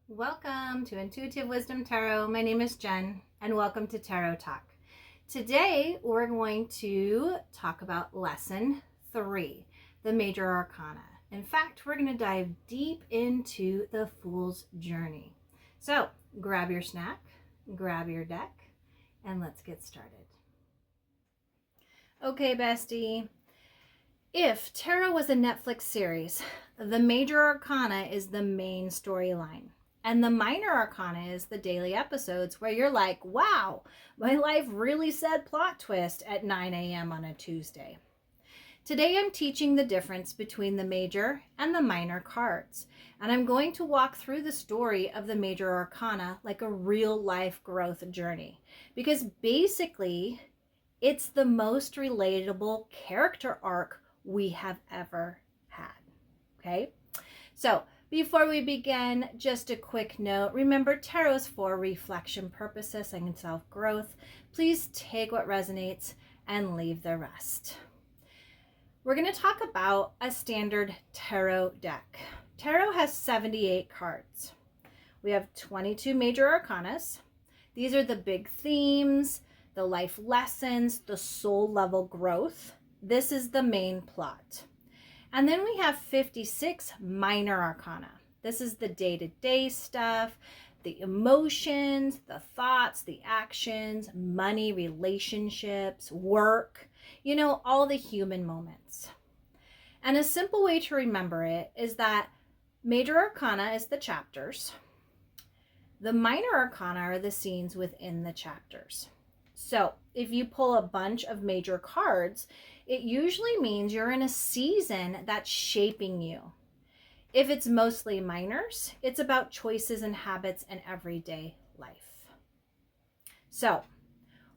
Welcome to Intuitive Wisdom Tarot. My name is Jen and welcome to Tarot Talk. Today we're going to talk about lesson 3, the Major Arcana. In fact, we're going to dive deep into the Fool's Journey. So grab your snack, grab your deck, and let's get started. Okay, bestie. If tarot was a Netflix series, the Major Arcana is the main storyline. And the Minor Arcana is the daily episodes where you're like, wow, my life really said plot twist at 9 a.m. on a Tuesday. Today I'm teaching the difference between the major and the minor cards. And I'm going to walk through the story of the Major Arcana like a real life growth journey. Because basically, it's the most relatable character arc we have ever had. Okay? So, before we begin, just a quick note. Remember, tarot's for reflection purposes and self-growth. Please take what resonates and leave the rest. We're going to talk about a standard tarot deck. Tarot has 78 cards. We have 22 major arcanas. These are the big themes, the life lessons, the soul level growth. This is the main plot. And then we have 56 minor arcana. This is the day-to-day stuff, the emotions, the thoughts, the actions, money, relationships, work, all the human moments. And a simple way to remember it is that major arcana is the chapters. The minor arcana are the scenes within the chapters. So if you pull a bunch of major cards, it usually means you're in a season that's shaping you. If it's mostly minors, it's about choices and habits in everyday life. So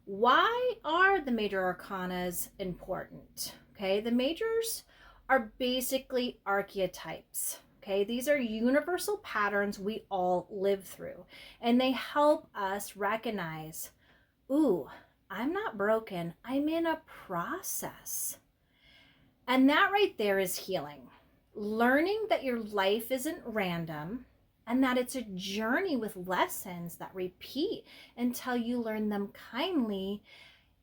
why are the major arcanas important? Okay, the majors are basically archetypes. Okay, these are universal patterns we all live through, and they help us recognize, ooh, I'm not broken. I'm in a process. And that right there is healing. Learning that your life isn't random and that it's a journey with lessons that repeat until you learn them kindly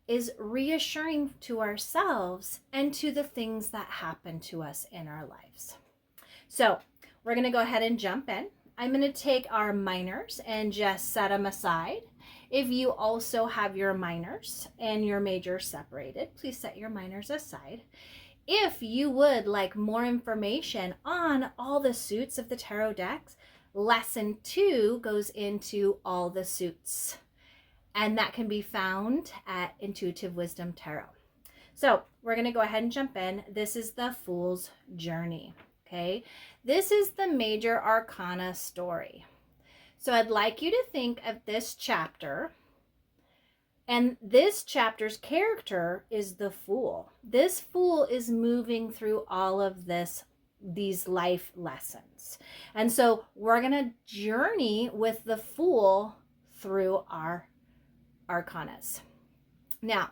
is reassuring to ourselves and to the things that happen to us in our lives. So we're going to go ahead and jump in. I'm going to take our minors and just set them aside. If you also have your minors and your majors separated, please set your minors aside. If you would like more information on all the suits of the tarot decks, lesson 2 goes into all the suits. And that can be found at Intuitive Wisdom Tarot. So we're going to go ahead and jump in. This is the Fool's Journey. Okay, this is the Major Arcana story. So I'd like you to think of this chapter, and this chapter's character is the Fool. This Fool is moving through all of these life lessons. And so we're going to journey with the Fool through our arcanas. Now,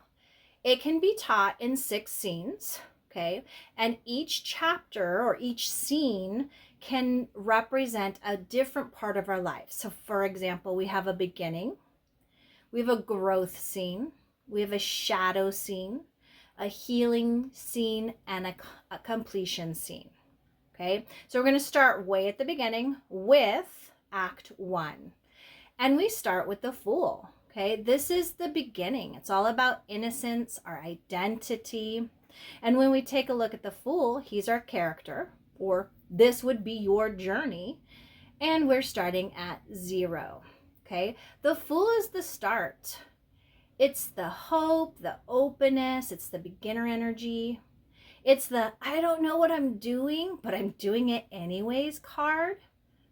it can be taught in 6 scenes. Okay, and each chapter or each scene can represent a different part of our life. So for example, we have a beginning, we have a growth scene, we have a shadow scene, a healing scene, and a completion scene. Okay, so we're going to start way at the beginning with Act 1. And we start with the Fool. Okay, this is the beginning. It's all about innocence, our identity. And when we take a look at the Fool, he's our character, or this would be your journey, and we're starting at 0. Okay, the Fool is the start. It's the hope, the openness, it's the beginner energy. It's the I don't know what I'm doing, but I'm doing it anyways card.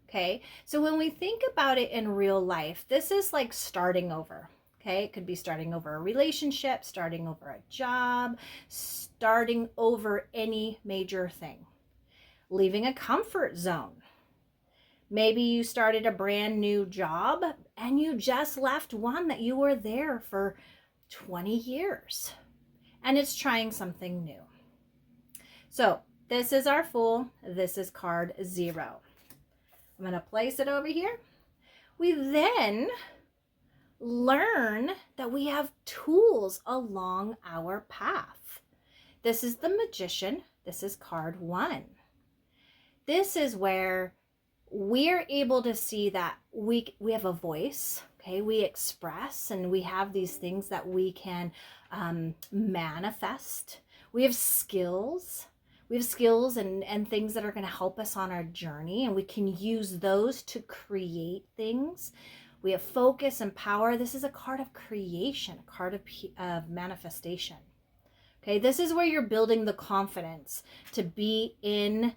Okay, so when we think about it in real life, this is like starting over. Okay, it could be starting over a relationship, starting over a job, starting over any major thing, leaving a comfort zone. Maybe you started a brand new job and you just left one that you were there for 20 years and it's trying something new. So this is our Fool. This is card 0. I'm going to place it over here We then learn that we have tools along our path. This is the Magician. This is card 1. This is where we're able to see that we have a voice, okay? We express, and we have these things that we can manifest. We have skills. We have skills and things that are going to help us on our journey, and we can use those to create things. We have focus and power. This is a card of creation, a card of manifestation. Okay, this is where you're building the confidence to be in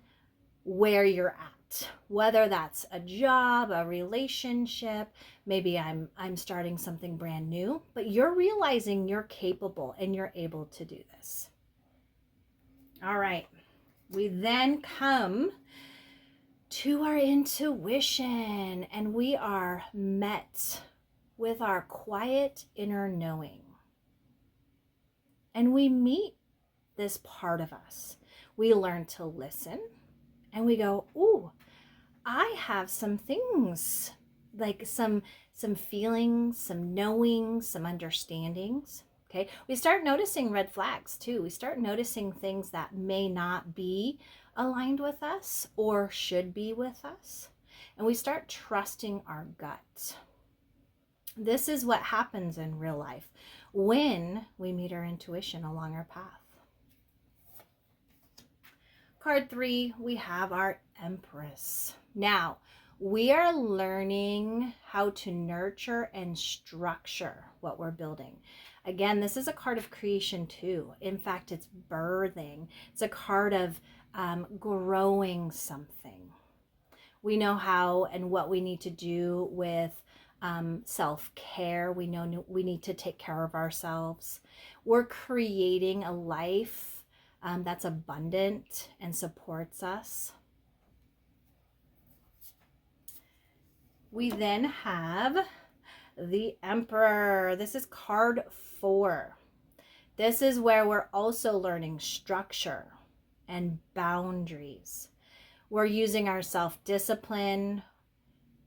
where you're at, whether that's a job, a relationship, maybe I'm starting something brand new, but you're realizing you're capable and you're able to do this. All right, we then come to our intuition, and we are met with our quiet inner knowing. And we meet this part of us. We learn to listen, and we go, ooh, I have some things, like some feelings, some knowings, some understandings. Okay, we start noticing red flags too. We start noticing things that may not be aligned with us or should be with us. And we start trusting our gut. This is what happens in real life when we meet our intuition along our path. Card 3, we have our Empress. Now, we are learning how to nurture and structure what we're building. Again, this is a card of creation too. In fact, it's birthing. It's a card of growing something. We know how and what we need to do with self-care. We know we need to take care of ourselves. We're creating a life that's abundant and supports us. We then have the Emperor. This is card 4. This is where we're also learning structure and boundaries. We're using our self-discipline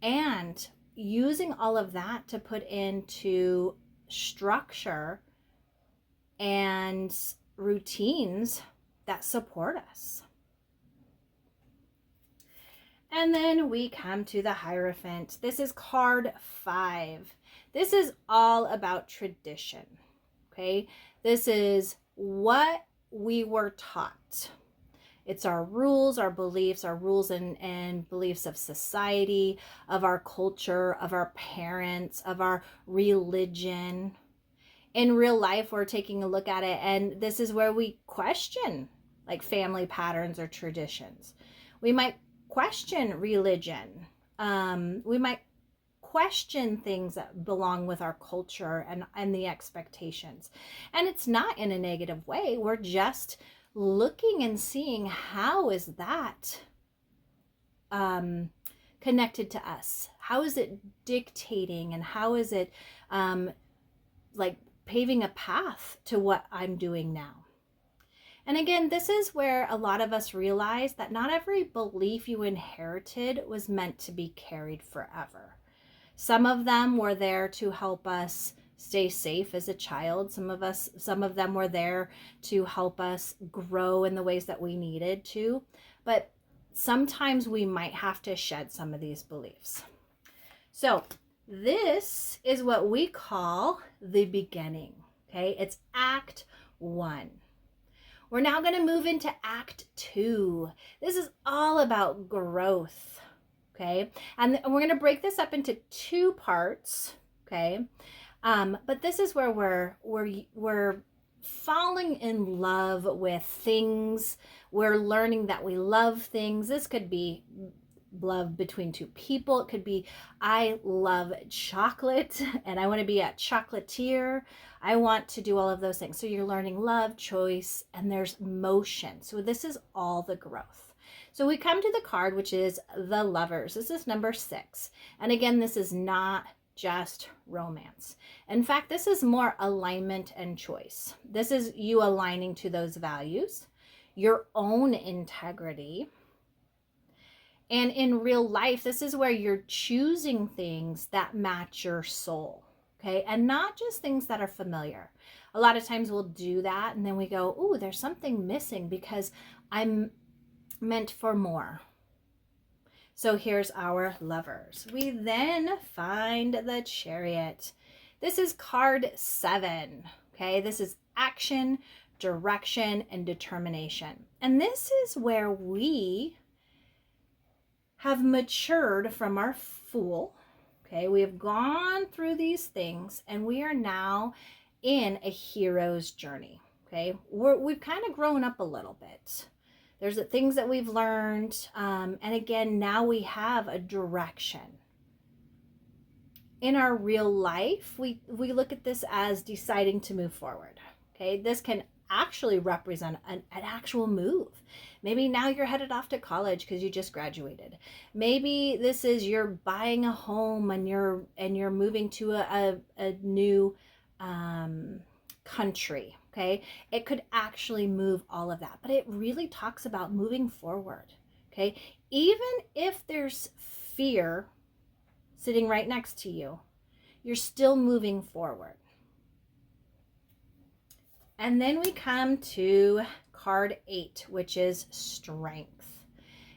and using all of that to put into structure and routines that support us. And then we come to the Hierophant. This is card 5. This is all about tradition, okay? This is what we were taught. It's our rules, our beliefs, our rules and beliefs of society, of our culture, of our parents, of our religion. In real life, we're taking a look at it, and this is where we question like family patterns or traditions. We might question religion. We might question things that belong with our culture and the expectations. And it's not in a negative way. We're just looking and seeing how is that connected to us? How is it dictating, and how is it like paving a path to what I'm doing now? And again, this is where a lot of us realize that not every belief you inherited was meant to be carried forever. Some of them were there to help us stay safe as a child. Some of them were there to help us grow in the ways that we needed to. But sometimes we might have to shed some of these beliefs. So this is what we call the beginning. Okay, it's Act 1. We're now going to move into Act 2. This is all about growth, okay? And we're going to break this up into 2 parts, okay? But this is where we're falling in love with things. We're learning that we love things. This could be love between 2 people. It could be, I love chocolate and I want to be a chocolatier. I want to do all of those things. So you're learning love, choice, and there's motion. So this is all the growth. So we come to the card, which is the Lovers. This is number 6. And again, this is not just romance. In fact, this is more alignment and choice. This is you aligning to those values, your own integrity, And in real life, this is where you're choosing things that match your soul, okay? And not just things that are familiar. A lot of times we'll do that and then we go, ooh, there's something missing because I'm meant for more. So here's our Lovers. We then find the Chariot. This is card 7, okay? This is action, direction, and determination. And this is where we have matured from our Fool, okay? We have gone through these things and we are now in a hero's journey, okay? We've kind of grown up a little bit. There's the things that we've learned. And again, now we have a direction. In our real life, we look at this as deciding to move forward, okay? This can actually represent an actual move. Maybe now you're headed off to college because you just graduated. Maybe this is you're buying a home and you're moving to a new country. Okay, it could actually move all of that, but it really talks about moving forward. Okay, even if there's fear sitting right next to you, you're still moving forward. And then we come to card 8, which is Strength.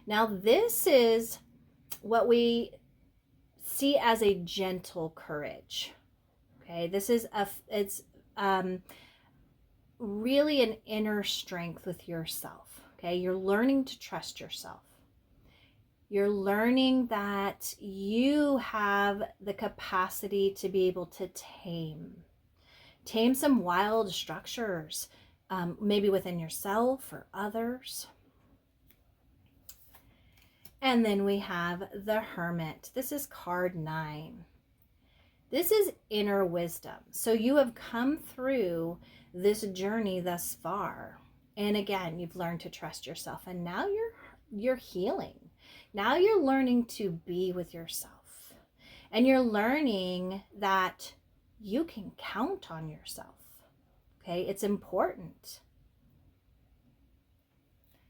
Now, this is what we see as a gentle courage. Okay, this is it's really an inner strength with yourself. Okay, you're learning to trust yourself. You're learning that you have the capacity to be able to tame some wild structures, maybe within yourself or others. And then we have the Hermit. This is card 9. This is inner wisdom. So you have come through this journey thus far. And again, you've learned to trust yourself. And now you're healing. Now you're learning to be with yourself. And you're learning that you can count on yourself. Okay, it's important.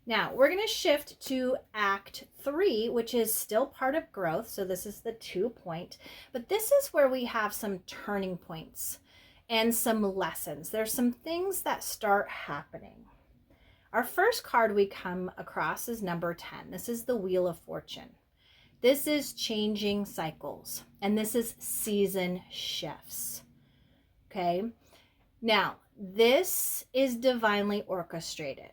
Now, we're going to shift to Act 3, which is still part of growth. So this is the 2 point. But this is where we have some turning points and some lessons. There's some things that start happening. Our first card we come across is number 10. This is the Wheel of Fortune. This is changing cycles. And this is season shifts. Okay. Now, this is divinely orchestrated.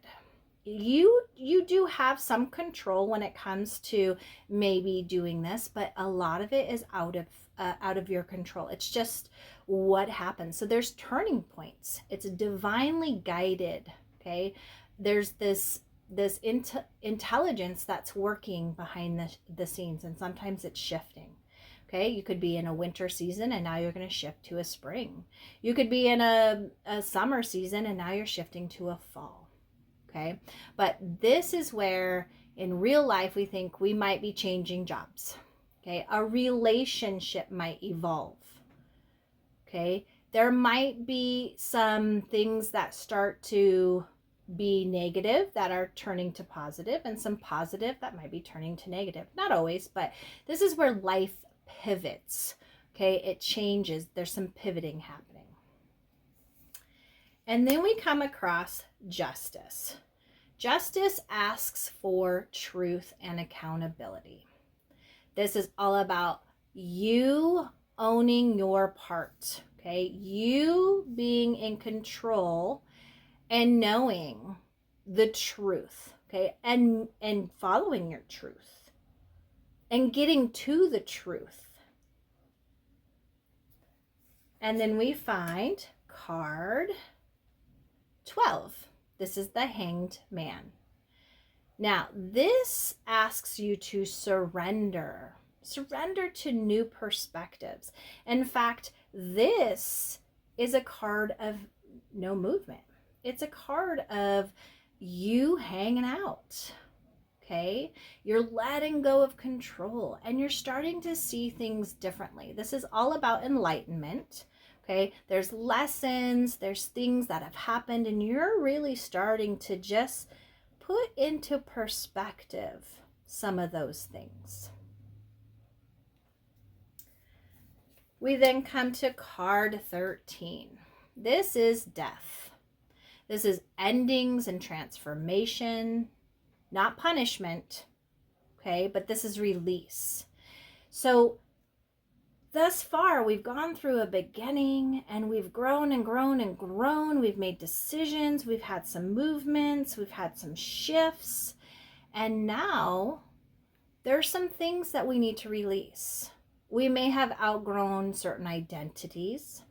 You do have some control when it comes to maybe doing this, but a lot of it is out of your control. It's just what happens. So there's turning points. It's divinely guided. Okay, there's this intelligence that's working behind the scenes, and sometimes it's shifting. Okay, you could be in a winter season and now you're going to shift to a spring. You could be in a summer season and now you're shifting to a fall. Okay, but this is where in real life we think we might be changing jobs. Okay, a relationship might evolve. Okay, there might be some things that start to be negative that are turning to positive, and some positive that might be turning to negative. Not always, but this is where life pivots. Okay, it changes. There's some pivoting happening. And then we come across Justice. Justice asks for truth and accountability. This is all about you owning your part, okay? You being in control and knowing the truth, okay? And following your truth and getting to the truth. And then we find card 12. This is the Hanged Man. Now, this asks you to surrender to new perspectives. In fact, this is a card of no movement. It's a card of you hanging out. Okay, you're letting go of control and you're starting to see things differently. This is all about enlightenment. Okay, there's lessons, there's things that have happened, and you're really starting to just put into perspective some of those things. We then come to card 13. This is death. This is endings and transformation, not punishment, okay? But this is release. So thus far, we've gone through a beginning and we've grown and grown and grown. We've made decisions. We've had some movements. We've had some shifts. And now there's some things that we need to release. We may have outgrown certain identities.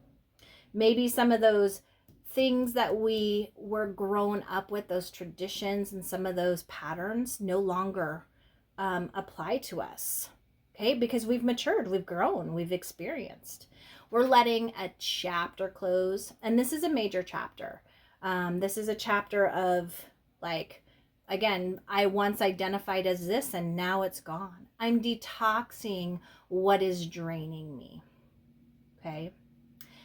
Maybe some of those things that we were grown up with, those traditions and some of those patterns no longer apply to us. Okay, because we've matured, we've grown, we've experienced. We're letting a chapter close, and this is a major chapter. This is a chapter of, like, again, I once identified as this and now it's gone. I'm detoxing what is draining me. Okay,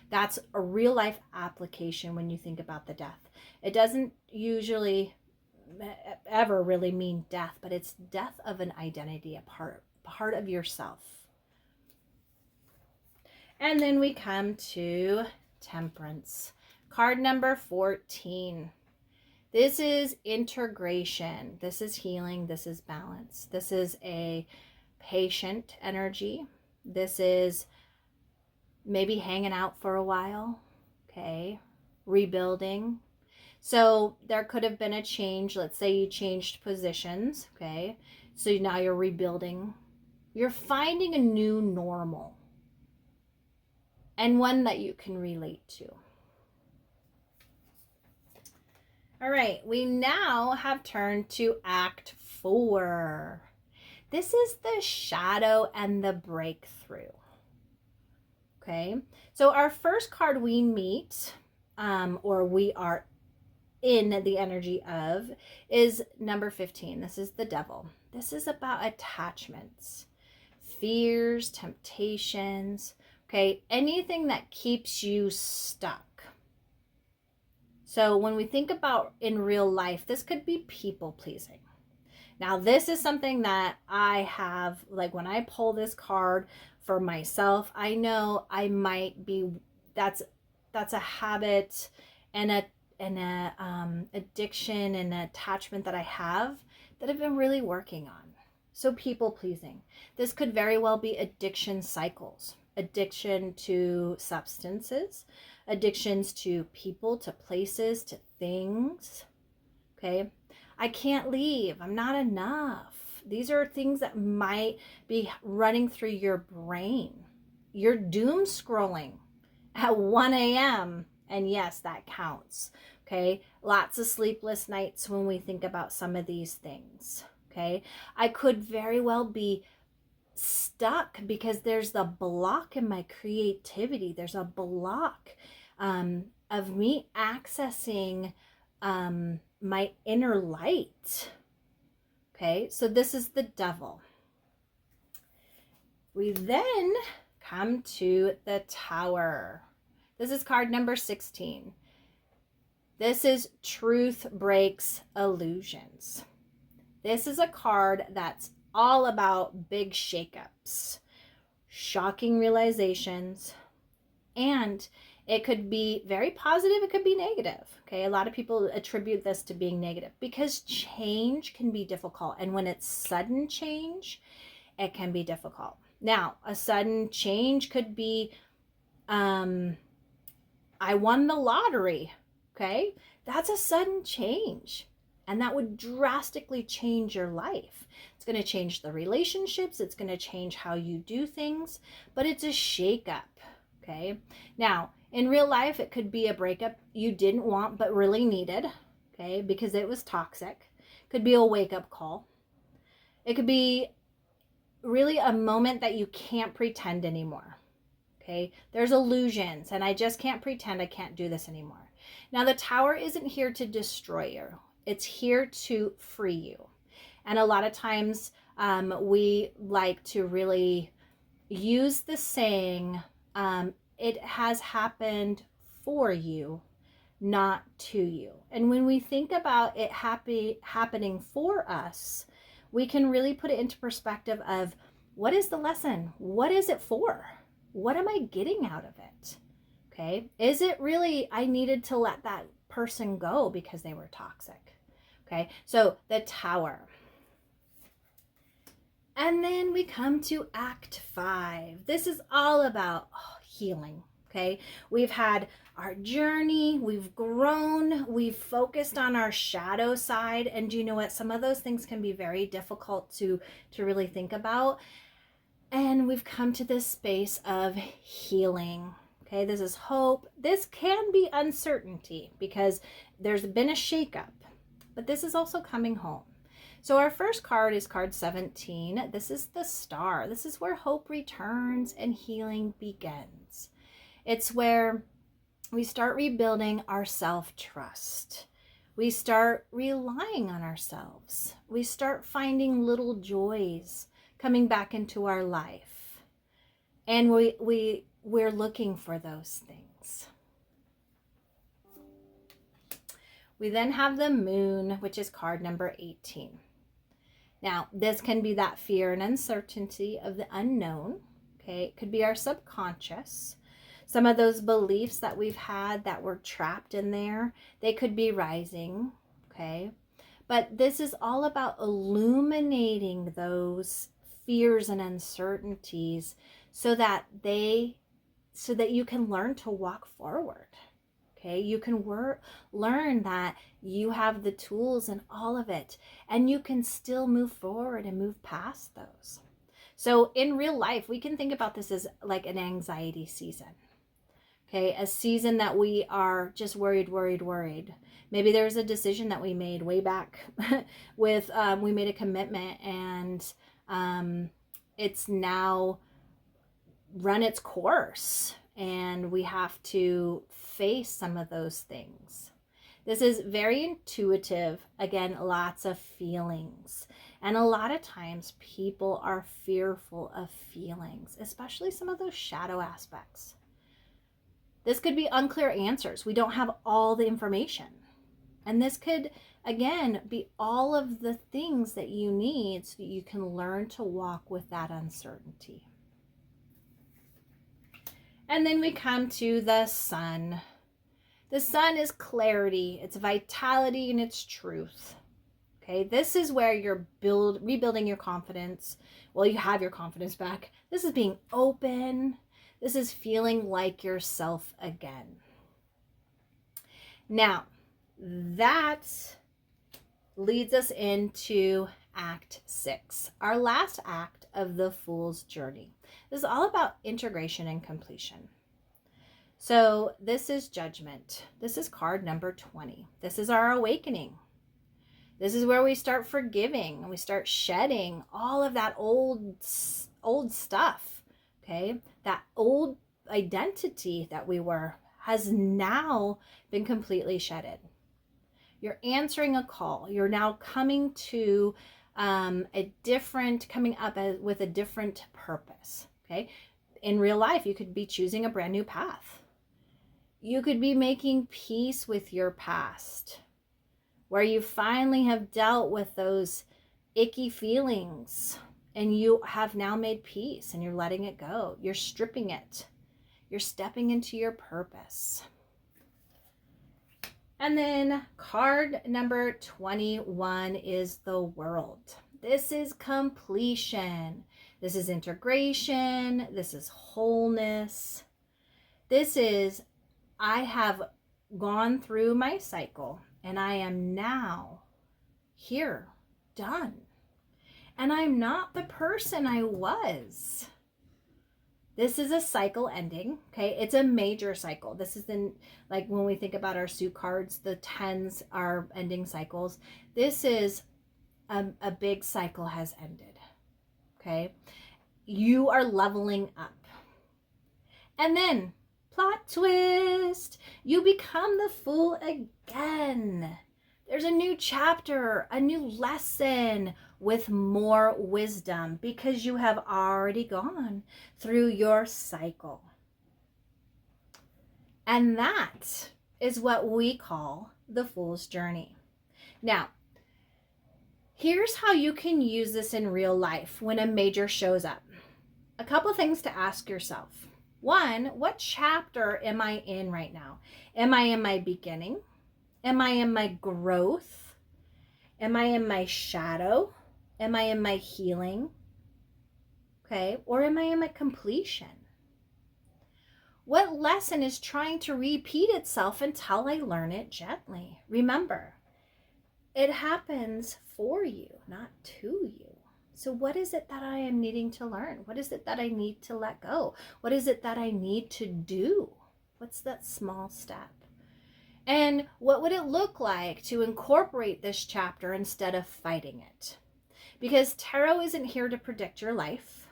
that's a real life application when you think about the death. It doesn't usually ever really mean death, but it's death of an identity, a part of yourself. And then we come to Temperance, card number 14. This is integration. This is healing. This is balance. This is a patient energy. This is maybe hanging out for a while, okay, rebuilding. So there could have been a change. Let's say you changed positions, okay, so now you're rebuilding. You're finding a new normal and one that you can relate to. All right, we now have turned to Act 4. This is the shadow and the breakthrough. Okay, so our first card we meet, or we are in the energy of, is number 15. This is the devil. This is about attachments, fears, temptations, okay, anything that keeps you stuck. So when we think about in real life, this could be people pleasing. Now, this is something that I have, like when I pull this card for myself, I know I might be, that's a habit and a addiction and attachment that I have that I've been really working on. So people pleasing. This could very well be addiction cycles, addiction to substances, addictions to people, to places, to things. Okay. I can't leave. I'm not enough. These are things that might be running through your brain. You're doom scrolling at 1 a.m. And yes, that counts. Okay. Lots of sleepless nights when we think about some of these things. Okay. I could very well be stuck because there's the block in my creativity. There's a block of me accessing my inner light. Okay, so this is the devil. We then come to the Tower. This is card number 16. This is Truth Breaks Illusions. This is a card that's all about big shakeups, shocking realizations, and it could be very positive, it could be negative. Okay, a lot of people attribute this to being negative because change can be difficult. And when it's sudden change, it can be difficult. Now, a sudden change could be, I won the lottery. Okay, that's a sudden change. And that would drastically change your life. It's going to change the relationships. It's going to change how you do things. But it's a shakeup. Okay, now, in real life, it could be a breakup you didn't want but really needed, okay, because it was toxic. It could be a wake-up call. It could be really a moment that you can't pretend anymore, okay? There's illusions, and I just can't pretend I can't do this anymore. Now, the Tower isn't here to destroy you. It's here to free you. And a lot of times we like to really use the saying, it has happened for you, not to you. And when we think about it happening for us, we can really put it into perspective of, what is the lesson? What is it for? What am I getting out of it? Okay. Is it really, I needed to let that person go because they were toxic? Okay. So the Tower. And then we come to Act 5. This is all about healing. Okay. We've had our journey, we've grown, we've focused on our shadow side. And you know what? Some of those things can be very difficult to really think about. And we've come to this space of healing. Okay, this is hope. This can be uncertainty because there's been a shakeup, but this is also coming home. So our first card is card 17. This is the Star. This is where hope returns and healing begins. It's where we start rebuilding our self-trust. We start relying on ourselves. We start finding little joys coming back into our life. And we're looking for those things. We then have the Moon, which is card number 18. Now, this can be that fear and uncertainty of the unknown. Okay, it could be our subconscious. Some of those beliefs that we've had that were trapped in there, they could be rising. Okay, but this is all about illuminating those fears and uncertainties so that you can learn to walk forward. Okay, you can learn that you have the tools and all of it, and you can still move forward and move past those. So in real life, we can think about this as like an anxiety season. Okay, a season that we are just worried. Maybe there's a decision that we made way back with, we made a commitment and it's now run its course and we have to face some of those things. This is very intuitive. Again, lots of feelings. And a lot of times people are fearful of feelings, especially some of those shadow aspects. This could be unclear answers. We don't have all the information. And this could, again, be all of the things that you need so that you can learn to walk with that uncertainty. And then we come to the Sun. The Sun is clarity, it's vitality, and it's truth. Okay, this is where you're rebuilding your confidence. Well, you have your confidence back. This is being open. This is feeling like yourself again. Now, that leads us into Act 6, our last act of the Fool's Journey. This is all about integration and completion. So this is Judgment. This is card number 20. This is our awakening. This is where we start forgiving and we start shedding all of that old stuff. Okay, that old identity that we were has now been completely shedded. You're answering a call. You're now coming to coming up with a different purpose. Okay, in real life, you could be choosing a brand new path. You could be making peace with your past, where you finally have dealt with those icky feelings. And you have now made peace and you're letting it go. You're stripping it. You're stepping into your purpose. And then card number 21 is the World. This is completion. This is integration. This is wholeness. This is, I have gone through my cycle and I am now here, done. And I'm not the person I was. This is a cycle ending, okay? It's a major cycle. This is like when we think about our suit cards, the 10s are ending cycles. This is a big cycle has ended, okay? You are leveling up. And then, plot twist, you become the Fool again. There's a new chapter, a new lesson with more wisdom because you have already gone through your cycle. And that is what we call the Fool's Journey. Now, Here's how you can use this in real life when a major shows up. A couple things to ask yourself. One, what chapter am I in right now? Am I in my beginning? Am I in my growth? Am I in my shadow? Am I in my healing? Okay, or am I in my completion? What lesson is trying to repeat itself until I learn it gently? Remember, it happens for you, not to you. So what is it that I am needing to learn? What is it that I need to let go? What is it that I need to do? What's that small step? And what would it look like to incorporate this chapter instead of fighting it? Because tarot isn't here to predict your life,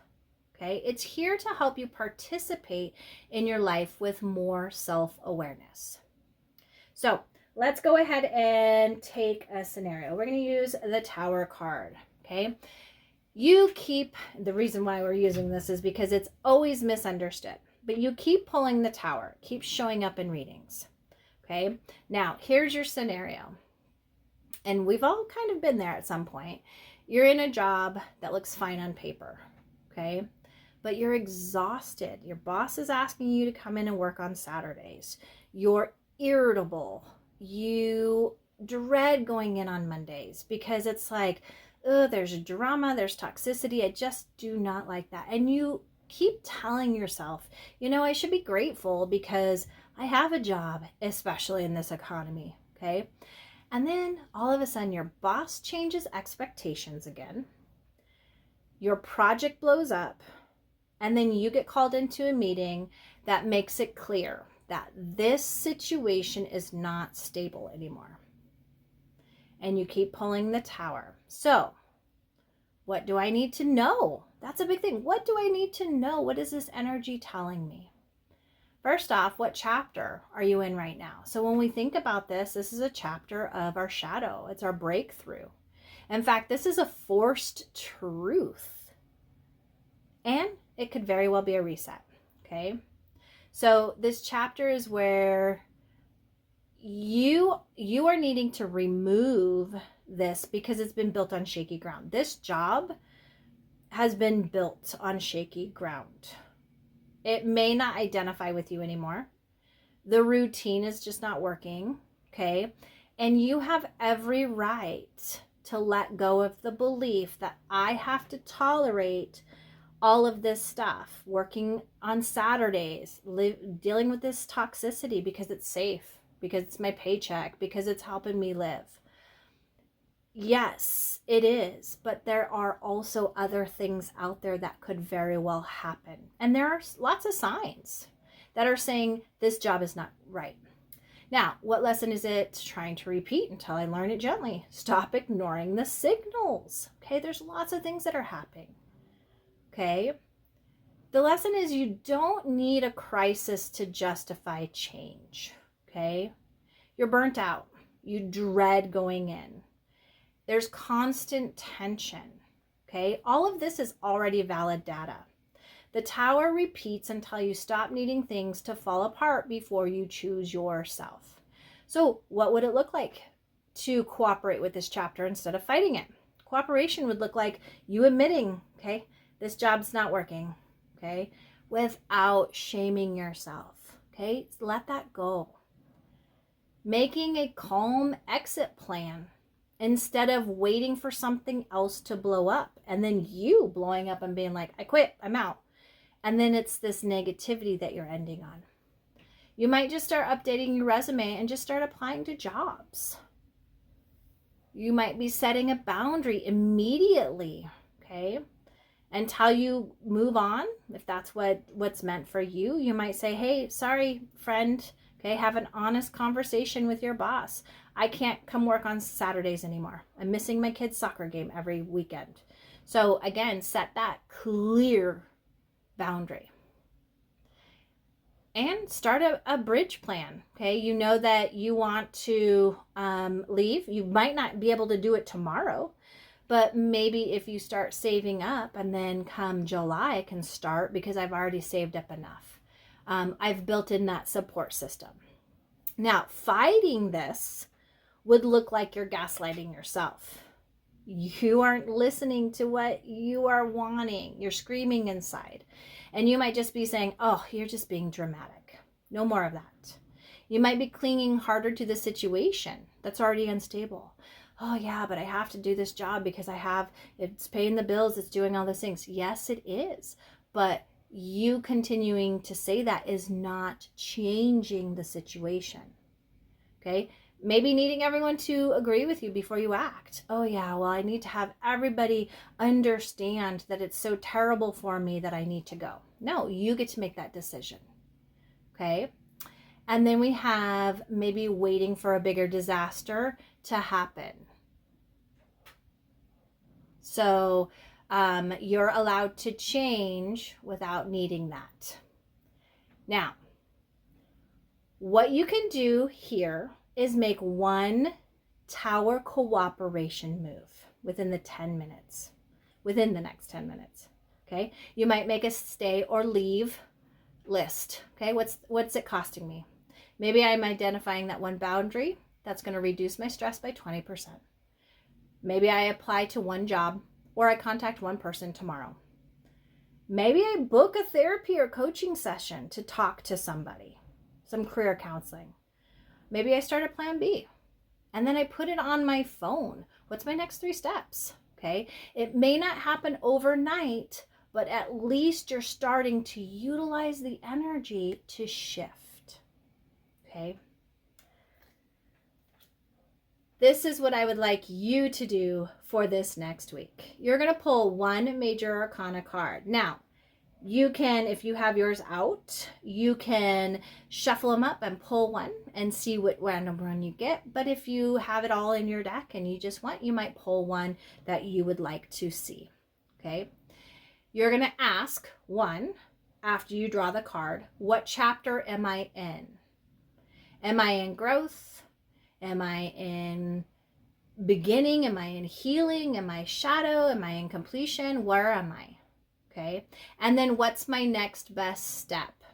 okay? It's here to help you participate in your life with more self-awareness. So let's go ahead and take a scenario. We're going to use the Tower card, okay? The reason why we're using this is because it's always misunderstood, but you keep pulling the Tower, keep showing up in readings, okay? Now, here's your scenario, and we've all kind of been there at some point. You're in a job that looks fine on paper, okay? But you're exhausted. Your boss is asking you to come in and work on Saturdays. You're irritable. You dread going in on Mondays because it's like, oh, there's drama, there's toxicity. I just do not like that. And you keep telling yourself, I should be grateful because I have a job, especially in this economy, okay? And then all of a sudden your boss changes expectations again. Your project blows up, and then you get called into a meeting that makes it clear that this situation is not stable anymore. And you keep pulling the Tower. So, what do I need to know? That's a big thing. What do I need to know? What is this energy telling me? First off, what chapter are you in right now? So when we think about this is a chapter of our shadow. It's our breakthrough. In fact, this is a forced truth. And it could very well be a reset, okay? So this chapter is where you are needing to remove this because it's been built on shaky ground. This job has been built on shaky ground. It may not identify with you anymore. The routine is just not working, okay? And you have every right to let go of the belief that I have to tolerate all of this stuff, working on Saturdays, dealing with this toxicity because it's safe, because it's my paycheck, because it's helping me live. Yes, it is, but there are also other things out there that could very well happen. And there are lots of signs that are saying this job is not right. Now, what lesson is it trying to repeat until I learn it gently? Stop ignoring the signals. Okay, there's lots of things that are happening. Okay, the lesson is you don't need a crisis to justify change. Okay, you're burnt out. You dread going in. There's constant tension. Okay, all of this is already valid data. The Tower repeats until you stop needing things to fall apart before you choose yourself. So what would it look like to cooperate with this chapter instead of fighting it? Cooperation would look like you admitting, okay, this job's not working, okay, without shaming yourself, okay? Let that go. Making a calm exit plan instead of waiting for something else to blow up and then you blowing up and being like, I quit, I'm out. And then it's this negativity that you're ending on. You might just start updating your resume and just start applying to jobs. You might be setting a boundary immediately, okay? Until you move on, if that's what's meant for you. You might say, hey, sorry, friend, okay, have an honest conversation with your boss. I can't come work on Saturdays anymore. I'm missing my kid's soccer game every weekend. So again, set that clear boundary. And start a bridge plan, okay? You know that you want to leave. You might not be able to do it tomorrow, but maybe if you start saving up and then come July, I can start because I've already saved up enough. I've built in that support system. Now, fighting this would look like you're gaslighting yourself. You aren't listening to what you are wanting. You're screaming inside. And you might just be saying, oh, you're just being dramatic. No more of that. You might be clinging harder to the situation that's already unstable. Oh yeah, but I have to do this job because it's paying the bills, it's doing all those things. Yes, it is. But you continuing to say that is not changing the situation. Okay? Maybe needing everyone to agree with you before you act. Oh yeah, well, I need to have everybody understand that it's so terrible for me that I need to go. No, you get to make that decision. Okay? And then we have maybe waiting for a bigger disaster to happen. So you're allowed to change without needing that. Now, what you can do here is make one tower cooperation move within the next 10 minutes. Okay? You might make a stay or leave list. Okay? What's it costing me? Maybe I'm identifying that one boundary that's going to reduce my stress by 20%. Maybe I apply to one job or I contact one person tomorrow. Maybe I book a therapy or coaching session to talk to somebody, some career counseling. Maybe I start a plan B and then I put it on my phone. What's my next 3 steps? Okay. It may not happen overnight, but at least you're starting to utilize the energy to shift. Okay. This is what I would like you to do for this next week. You're going to pull one Major Arcana card. Now, you can, if you have yours out, you can shuffle them up and pull one and see what random one you get. But if you have it all in your deck and you just want, you might pull one that you would like to see. Okay. You're going to ask one, after you draw the card, what chapter am I in? Am I in growth? Am I in beginning? Am I in healing? Am I shadow? Am I in completion? Where am I? Okay. And then what's my next best step?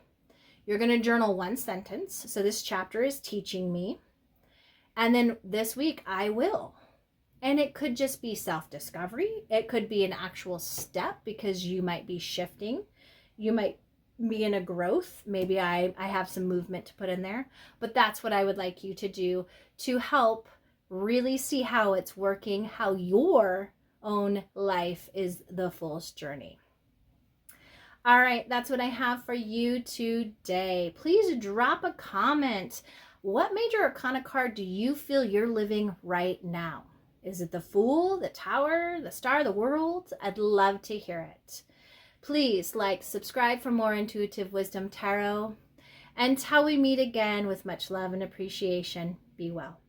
You're going to journal one sentence. So this chapter is teaching me. And then this week I will. And it could just be self-discovery. It could be an actual step because you might be shifting. You might be in a growth. Maybe I have some movement to put in there. But that's what I would like you to do to help really see how it's working, how your own life is the Fool's journey. All right, that's what I have for you today. Please drop a comment. What Major Arcana card do you feel you're living right now? Is it the Fool, the Tower, the Star, the World? I'd love to hear it. Please subscribe for more Intuitive Wisdom Tarot. Until we meet again, with much love and appreciation, be well.